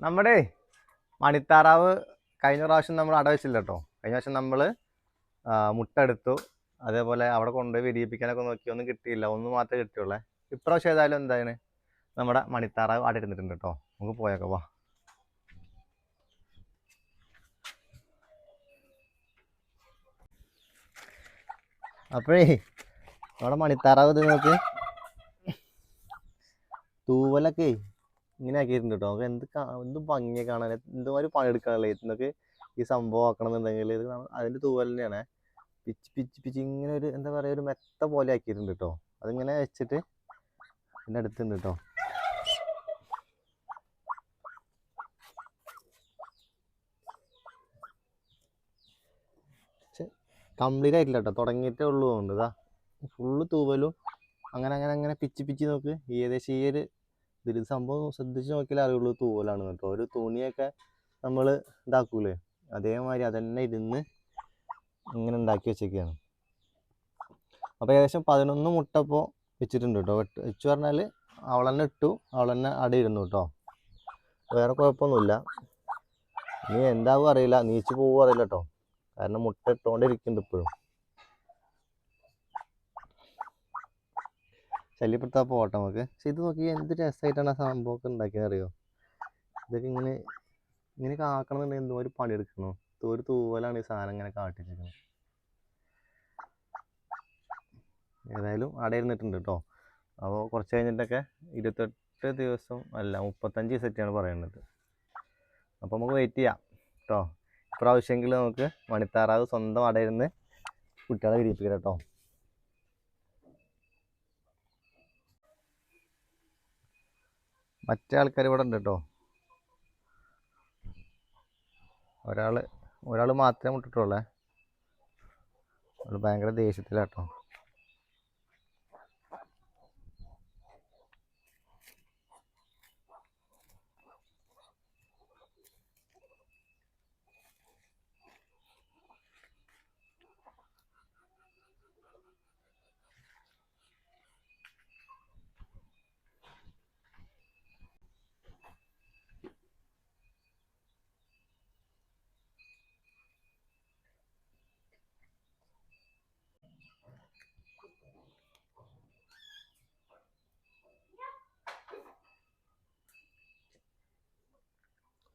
നമ്മുടെ മണിത്താറാവ് കഴിഞ്ഞ പ്രാവശ്യം നമ്മൾ അട വെച്ചില്ല കേട്ടോ. കഴിഞ്ഞ പ്രാവശ്യം നമ്മൾ മുട്ട എടുത്തു, അതേപോലെ അവിടെ കൊണ്ടുപോയി വിരിയിപ്പിക്കാനൊക്കെ നോക്കി, ഒന്നും കിട്ടിയില്ല, ഒന്ന് മാത്രമേ കിട്ടിയുള്ളേ. ഇപ്രാവശ്യം ഏതായാലും എന്താണ് നമ്മുടെ മണിത്താറാവ് അട ഇരുന്നിട്ടുണ്ട് കേട്ടോ. നമുക്ക് പോയേക്കാം, വാ. അപ്പോഴേ നമ്മുടെ മണിത്താറാവ് ഇത് നോക്ക്, തൂവലൊക്കെ ഇങ്ങനെ ആക്കിയിട്ടുണ്ട് കേട്ടോ. നമുക്ക് എന്ത് ഭംഗിയെ കാണാൻ, എന്തുമാതിരി പണിയെടുക്കാനല്ലേ ഇന്നൊക്കെ ഈ സംഭവം ആക്കണം എന്നുണ്ടെങ്കിൽ. ഇത് അതിൻ്റെ തൂവൽ തന്നെയാണ് പിച്ച് പിച്ച് പിച്ച് ഇങ്ങനെ ഒരു എന്താ പറയുക, ഒരു മെത്ത പോലെ ആക്കിയിട്ടുണ്ട് കേട്ടോ. അതിങ്ങനെ വെച്ചിട്ട് പിന്നെ അടുത്തുണ്ട് കേട്ടോ. പക്ഷെ കംപ്ലീറ്റ് ആയിട്ടില്ല കേട്ടോ, തുടങ്ങിയിട്ടേ ഉള്ളൂ തോന്നുന്നുണ്ട്. ഇതാ ഫുള്ള് തൂവലും അങ്ങനെ അങ്ങനെ അങ്ങനെ പിച്ച് പിച്ച് നോക്ക്. ഏകദേശം ഈ ഒരു ഇതിൽ സംഭവം ശ്രദ്ധിച്ച് നോക്കിയാലേ അറിയുള്ളൂ തൂവലാണ് കേട്ടോ. ഒരു തുണിയൊക്കെ നമ്മൾ ഇതാക്കൂലേ, അതേമാതിരി അതന്നെ ഇരുന്ന് ഇങ്ങനെ ഉണ്ടാക്കി വെച്ചേക്കാണ്. അപ്പോൾ ഏകദേശം 11 മുട്ട ഇപ്പോൾ വെച്ചിട്ടുണ്ട് കേട്ടോ. വെച്ച് പറഞ്ഞാൽ അവൾ തന്നെ ഇട്ടു, അവൾ തന്നെ അടയിരുന്നു കേട്ടോ. വേറെ കുഴപ്പമൊന്നുമില്ല. ഇനി എന്താവും അറിയില്ല, നീച്ച് പോവും അറിയില്ല കേട്ടോ, കാരണം മുട്ട ഇട്ടുകൊണ്ടിരിക്കുന്നുണ്ട് ഇപ്പോഴും. ശല്യപ്പെടുത്താൻ പോട്ടെ നമുക്ക്. പക്ഷെ ഇത് നോക്കി എന്ത് രസമായിട്ടാണ് ആ സംഭവമൊക്കെ ഉണ്ടാക്കിയത് അറിയോ. ഇതൊക്കെ ഇങ്ങനെ ഇങ്ങനെയൊക്കെ ആക്കണമെന്നുണ്ടെങ്കിൽ എന്തോ ഒരു പണിയെടുക്കണോ. ഒരു തൂവലാണ് ഈ സാധനം ഇങ്ങനെ കാട്ടിച്ചിരിക്കുന്നത്. ഏതായാലും അവിടെ ഇരുന്നിട്ടുണ്ട് കേട്ടോ. അപ്പോൾ കുറച്ച് കഴിഞ്ഞിട്ടൊക്കെ 28 ദിവസം അല്ല 35 ദിവസത്തെയാണ് പറയുന്നത്. അപ്പോൾ നമുക്ക് വെയിറ്റ് ചെയ്യാം കേട്ടോ. ഇപ്രാവശ്യമെങ്കിൽ നമുക്ക് മണിത്താറാവ് സ്വന്തം അടയിരുന്ന് കുട്ടികളെ വിരിയിപ്പിക്കാം കേട്ടോ. മറ്റേ ആൾക്കാർ ഇവിടെ ഉണ്ട് കേട്ടോ. ഒരാൾ മാത്രമേ മുട്ടിട്ടുള്ളേ. അവൾ ഭയങ്കര ദേഷ്യത്തിലാട്ടോ.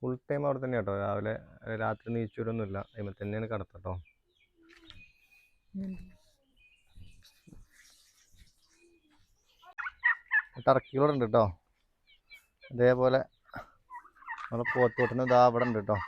ഫുൾ ടൈം അവിടെ തന്നെ കേട്ടോ. രാവിലെ രാത്രി നീച്ചൂരൊന്നുമില്ല, അതിൽ തന്നെയാണ് കിടത്തട്ടോ. ടർക്കികളോട് ഉണ്ട് കേട്ടോ. അതേപോലെ നമ്മളെ പോത്തോട്ടിന് ഇതാ അവിടെ ഉണ്ട് കേട്ടോ.